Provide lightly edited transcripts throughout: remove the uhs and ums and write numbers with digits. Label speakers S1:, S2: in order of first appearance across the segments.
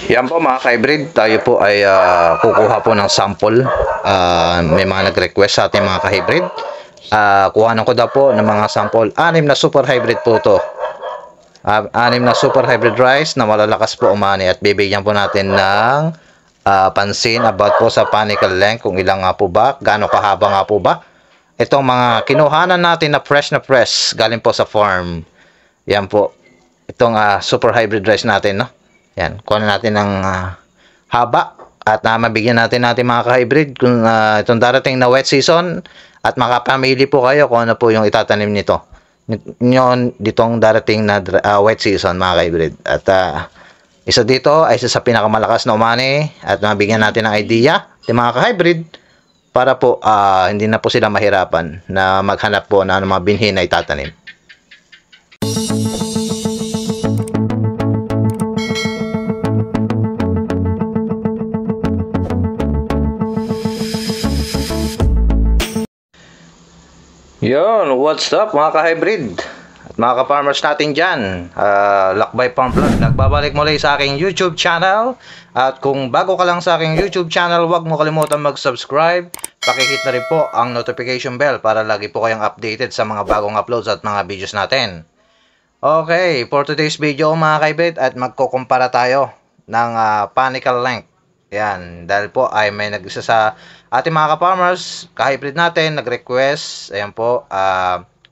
S1: Yan po mga ka-hybrid, tayo po ay kukuha po ng sample. May mga nag-request sa ating mga ka-hybrid. Kuhanan ko daw po ng mga sample. Anim na super hybrid po to. Anim na super hybrid rice na malalakas po umani at bibigyan po natin ng pansin about po sa panicle length, kung ilang nga po ba, gaano kahaba nga po ba. Itong mga kinuhanan natin na fresh galing po sa farm. Yan po. Itong super hybrid rice natin, no? Yan, kuha natin ng haba at mabigyan natin mga ka-hybrid kung itong darating na wet season at makapamili po kayo kung ano po yung itatanim nito. Ditong darating na wet season mga ka-hybrid. At isa dito ay isa sa pinakamalakas na umani at mabigyan natin ng idea ng mga ka-hybrid para po hindi na po sila mahirapan na maghanap po na mga binhi na itatanim. Yon, what's up mga ka-hybrid at mga ka-farmers natin dyan. Lakbay Farm Vlog, nagbabalik muli sa aking YouTube channel. At kung bago ka lang sa aking YouTube channel, huwag mo kalimutan mag-subscribe. Pakihit na rin po ang notification bell para lagi po kayong updated sa mga bagong uploads at mga videos natin. Okay, for today's video mga ka-hybrid, at magkukumpara tayo ng panicle length. Yan, dahil po ay may nag-isa sa ating mga ka-farmers, ka-hybrid natin, nag-request. Ayan po,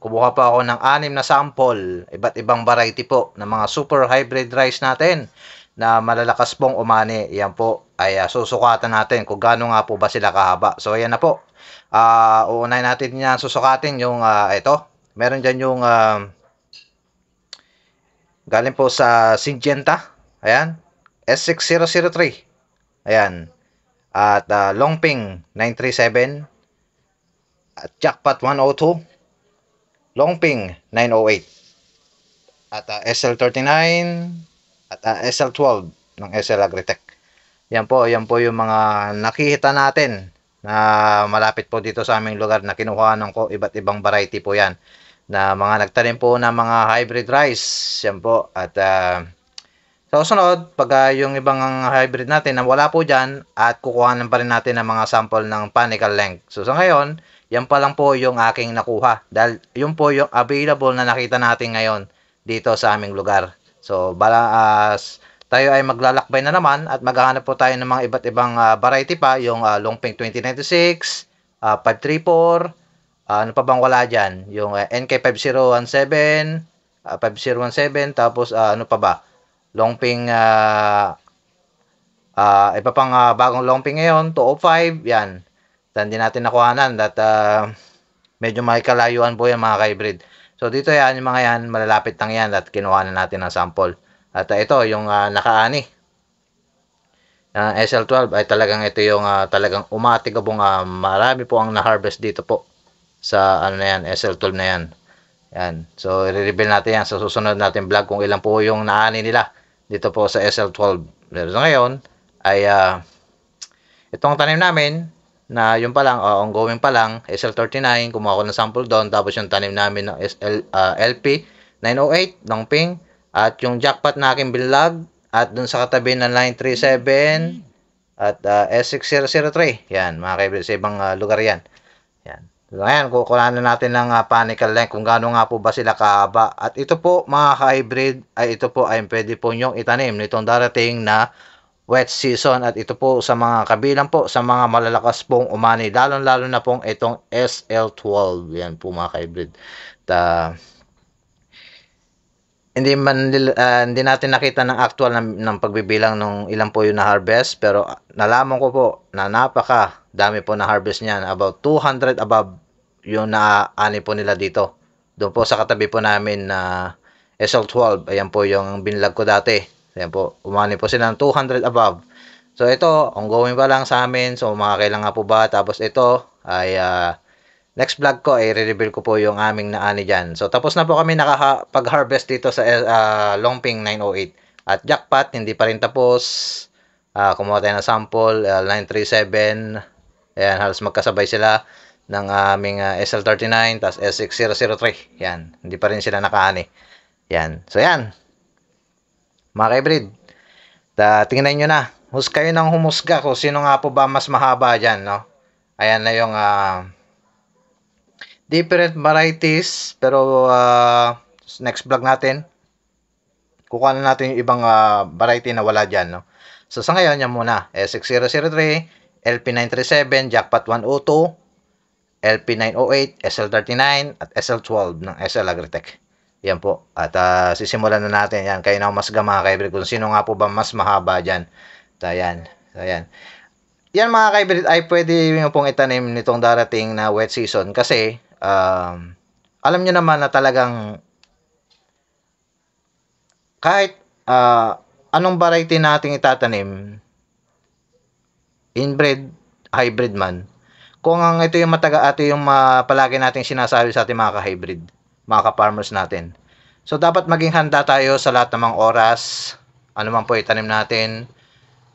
S1: kumuha pa ako ng 6 na sample, iba't ibang variety po ng mga super hybrid rice natin na malalakas pong umani. Ayan po, ay susukatan natin kung gaano nga po ba sila kahaba. So ayan na po, uunahin natin yan, susukatin yung ito. Meron dyan yung galing po sa Syngenta. Ayan, S6003. Ayan. At Longping 937. At Jackpot 102. Longping 908. At SL39. At SL12 ng SL Agritech. Yan po yung mga nakikita natin na malapit po dito sa aming lugar na kinuhanan ko. Iba't ibang variety po yan na mga nagtanim po ng mga hybrid rice. Yan po. At sa susunod, pag yung ibang hybrid natin na wala po dyan, at kukuhanan pa rin natin ng mga sample ng panicle length. So sa ngayon, yan pa lang po yung aking nakuha. Dahil yun po yung available na nakita natin ngayon dito sa aming lugar. So tayo ay maglalakbay na naman at maghahanap po tayo ng mga iba't ibang variety pa. Yung Longping 2096, 534, ano pa bang wala dyan? Yung NK5017, 5017, tapos ano pa ba? Longping, iba pang bagong Longping ngayon, 205, yan. Hindi natin nakuhanan that medyo may kalayuan po yan mga ka-hybrid. So dito yan, yung mga yan, malalapit lang yan at kinuhanan natin ng sample. At ito, yung nakaani. SL12 ay talagang ito yung talagang umatigabong marami po ang na-harvest dito po sa ano na yan, SL12 na yan. Yan. So i-reveal natin yan sa susunod natin vlog kung ilan po yung naani nila dito po sa SL12. Pero ngayon ay itong tanim namin na yung pa lang, ongoing pa lang, SL39, kumuha ko ng sample doon. Tapos yung tanim namin ng LP 908, Longping, at yung jackpot na aking binlog, at dun sa katabi ng 937 at S6003. Yan, mga kaibigan, sa ibang lugar yan. Yan. So, ayan, kukuhanan natin ng panicle length kung gaano nga po ba sila kahaba. At ito po mga ka-hybrid ay ito po ay pwede po nyong itanim nitong darating na wet season. At ito po sa mga kabilang po sa mga malalakas pong umani, lalo na pong itong SL12. Yan po mga ka-hybrid. Hindi natin nakita ng actual ng pagbibilang ng ilan po yung na-harvest, pero nalaman ko po na napaka dami po na-harvest niyan, about 200 above yung naani po nila dito. Doon po sa katabi po namin na SL12, ayan po yung binlog ko dati. Ayan po, umani po sila ng 200 above. So ito, ongoing pa lang sa amin, so mga kailangan po ba. Tapos ito ay next vlog ko ay re-reveal ko po yung aming naani dyan. So tapos na po kami nakapag-harvest dito sa Longping 908. At jackpot, hindi pa rin tapos. Kumuha tayo ng sample, 937. Ayan, halos magkasabay sila ng aming SL39 tas S6003. Yan, hindi pa rin sila nakaani. Yan. So yan. Mga ka-hybrid, Tingnan nyo na. Kayo nang humusga kung sino nga po ba mas mahaba dyan, no? Ayan na yung different varieties. Pero next vlog natin, kukuha na natin yung ibang variety na wala dyan, no? So sa ngayon, yan muna. SX003, LP937, Jackpot 102, LP908, SL39, at SL12 ng SL Agritech. Yan po. At sisimulan na natin yan. Kayo na mas mga kaibrid kung sino nga po ba mas mahaba dyan. Ayan. Ayan. Yan mga kaibrid ay pwede nyo pong itanim nitong darating na wet season kasi alam nyo naman na talagang kahit anong variety nating itatanim, inbred, hybrid man, kung ang ito yung palagi nating sinasabi sa ating mga ka-hybrid, mga ka-farmers natin. So, dapat maging handa tayo sa lahat ng mga oras, ano man po itanim natin.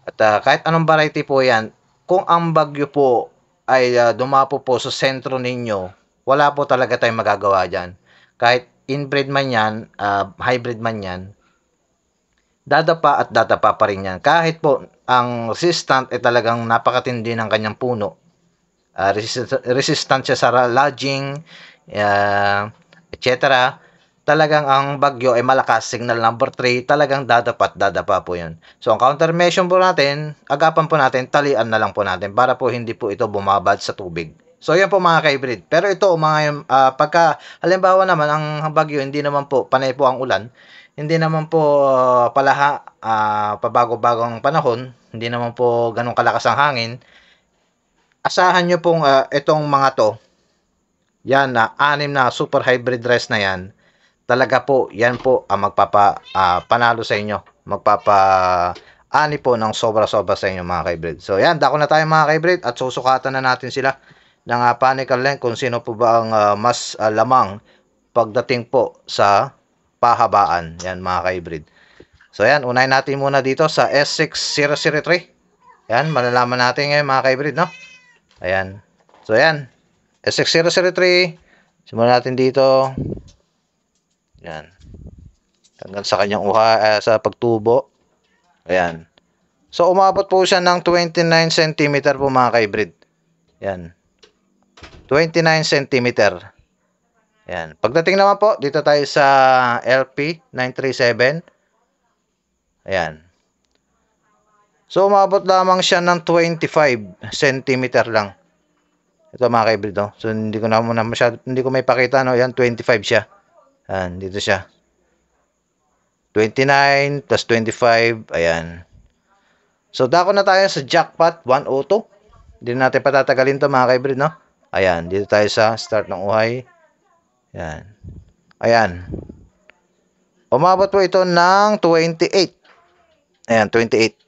S1: At kahit anong variety po yan, kung ang bagyo po ay dumapo po sa sentro ninyo, wala po talaga tayong magagawa dyan. Kahit inbred man yan, hybrid man yan, dadapa at dadapa pa rin yan. Kahit po ang resistant ay talagang napakatindi ng kanyang puno. Resistant siya sa lodging, etc. Talagang ang bagyo ay malakas, signal number 3, talagang dadapa po yun. So, ang countermeasure po natin, agapan po natin, talian na lang po natin para po hindi po ito bumabad sa tubig. So, yan po mga ka-hybrid. Pero ito, pagka, halimbawa naman, ang bagyo, hindi naman po, panay po ang ulan, hindi naman po pabago-bagong panahon, hindi naman po ganun kalakas ang hangin, asahan nyo pong itong mga to, yan na 6 na super hybrid rice na yan, talaga po, yan po ang panalo sa inyo. Ani po ng sobra-sobra sa inyo mga ka-hybrid. So yan, dako na tayo mga ka-hybrid at susukatan na natin sila ng panical length kung sino po ba ang mas lamang pagdating po sa pahabaan. Yan mga ka-hybrid. So yan, unahin natin muna dito sa S6003. Yan, malalaman natin ngayon mga ka-hybrid, no? Ayan. So yan, S6003. Simulan natin dito. Yan. Hanggang sa kanyang sa pagtubo. Ayan. So, umabot po siya ng 29 cm po mga ka-hybrid. Yan. 29 cm. Yan. Pagdating naman po, dito tayo sa LP937. Ayan. So, umabot lamang siya ng 25 cm lang. Ito mga ka-hybrid, no? So, hindi ko may pakita, no? Yan, 25 siya. Ayan, dito siya. 29 plus 25. Ayan. So, dako na tayo sa Jackpot 102. Hindi natin patatagalin to mga ka-hybrid, no? Ayan. Dito tayo sa start ng uhay. Ayan. Ayan. Umabot po ito ng 28. Ayan, 28.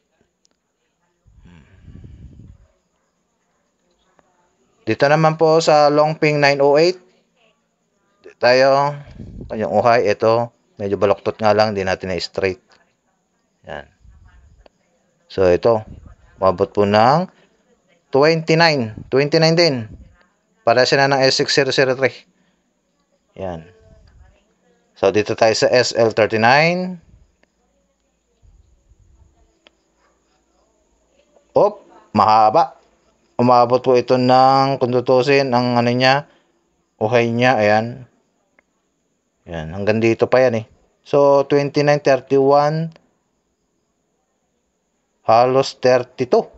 S1: Dito naman po sa Longping 908. Dito tayo. Kanyang uhay, ito. Medyo baloktot nga lang, hindi natin na-straight. Yan. So, ito. Umabot po ng 29. 29 din. Para siya na ng S6003. Yan. So, dito tayo sa SL39. Op, mahaba. Umabot po ito ng, kung tutusin, ang ano niya, uhay niya, ayan. Yan, hanggang dito pa yan eh. So, 29, 31, halos 32.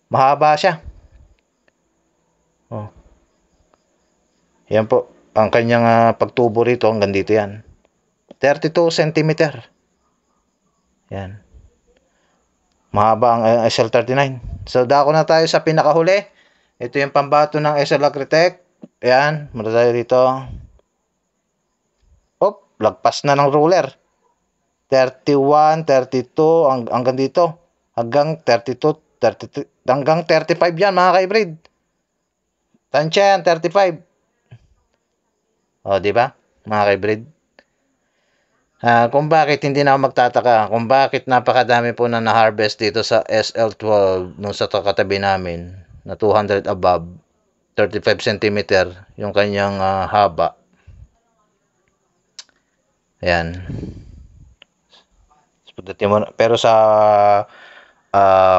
S1: Mahaba siya. Oh. Yan po, ang kanyang pagtubo rito, hanggang dito yan. 32 cm. Yan. Mahaba ang SL39. So, dako na tayo sa pinakahuli. Ito yung pambato ng SL Agritech. Ayan, muna tayo dito. Lagpas na ng ruler. 31, 32, hanggang dito. Hanggang 32, 33, hanggang 35 yan mga ka-hybrid. Tansya yan, 35. O, diba? Mga ka-hybrid. Kung bakit hindi na ako magtataka, kung bakit napakadami po na na-harvest dito sa SL12 nung sa katabi namin na 200 above, 35 cm yung kanyang haba. Ayan. Pagdating mo, pero sa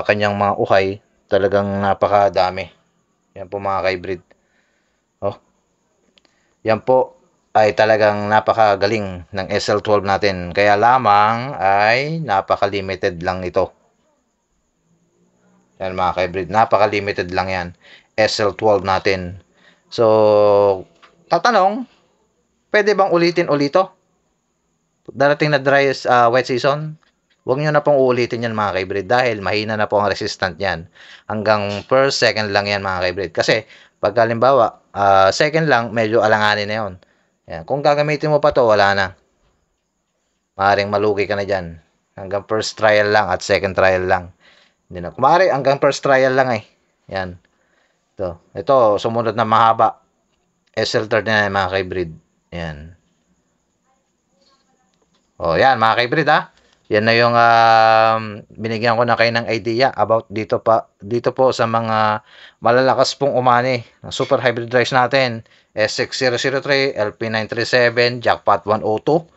S1: kanyang mga uhay, talagang napakadami. Yan po mga ka-hybrid. Oh, yan po ay talagang napakagaling ng SL12 natin. Kaya lamang ay napaka-limited lang ito. Yan mga ka-hybrid, napaka-limited lang yan. SL12 natin. So, tatanong, pwede bang ulitin ulito? Darating na dry wet season, huwag nyo na pong uulitin yan mga ka-hybrid dahil mahina na po ang resistant yan. Hanggang per second lang yan mga ka-hybrid. Kasi pag halimbawa, second lang, medyo alanganin na yun. Yan. Kung gagamitin mo pa to, wala na. Maaaring malugi ka na dyan. Hanggang first trial lang at second trial lang. Hindi na. Kumari, hanggang first trial lang eh. Yan. Ito sumunod na mahaba. SL39 mga ka-hybrid. Yan. O, yan mga ka-hybrid ha. Yan na yung binigyan ko na kayo ng idea about dito po sa mga malalakas pong umani ng super hybrid rice natin. S6003, LP937, Jackpot 102,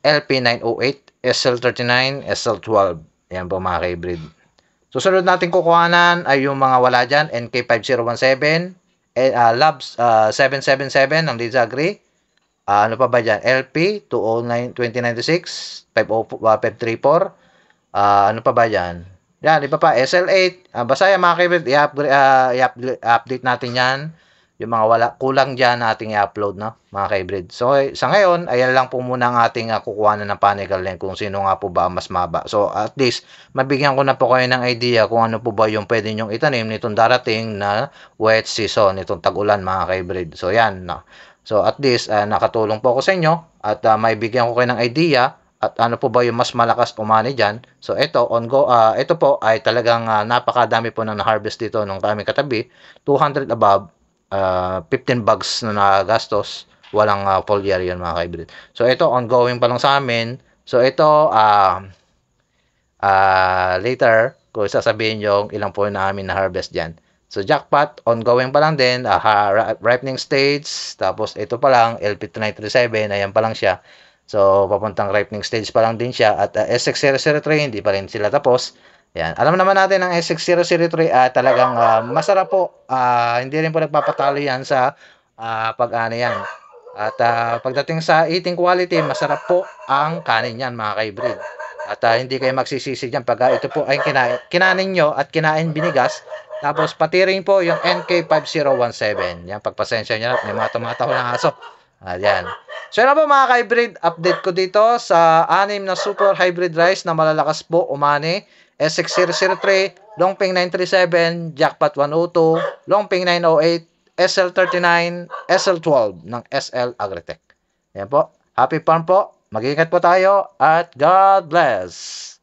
S1: LP908, SL39, SL12. Yan po mga ka-hybrid. Susunod natin kukuhanan ay yung mga wala dyan. NK5017, Labs 777 ng Lizagri. Ano pa ba dyan? LP 2096, 534. Ano pa ba dyan? Yan, iba pa. SL8. Basta yan mga kaibigan, i-update natin yan. Yung mga wala, kulang dyan ating i-upload, no? Mga ka-hybrid. So, sa ngayon, ayan lang po muna ang ating kukuha ng panical length kung sino nga po ba mas maba. So, at least, mabigyan ko na po kayo ng idea kung ano po ba yung pwede nyong itanim nitong darating na wet season, nitong tag-ulan, mga ka-hybrid. So, yan, no? So, at least, nakatulong po ako sa inyo at may bigyan ko kayo ng idea at ano po ba yung mas malakas umani dyan. So, ito po ay talagang napakadami po na na-harvest dito nung kami katabi. 200 above. 15 bags na nagastos, walang foliar yun mga ka-hybrid. So ito ongoing pa lang sa amin. So ito later ko sasabihin yung ilang po namin na harvest diyan. So jackpot ongoing pa lang din, ripening stage, tapos ito pa lang LP937, ayan pa lang siya. So papuntang ripening stage pa lang din siya at SX003 hindi pa rin sila tapos. Yan. Alam naman natin ang S6003 talagang masarap po. Hindi rin po nagpapatalo yan sa pag-ano yan. At pagdating sa eating quality, masarap po ang kanin yan mga ka-hybrid. At hindi kayo magsisisi dyan pag ito po ay kinanin nyo at kinain binigas. Tapos pati rin po yung NK5017. Yan, pagpasensya nyo na, may mga tumataho ng aso. Ayan. So yun po mga ka-hybrid, update ko dito sa 6 na super hybrid rice na malalakas po umani. S6003, Longping 937, Jackpot 102, Longping 908, SL39, SL12 ng SL Agritech. Ayan po. Happy farm po. Mag-ingat po tayo at God bless.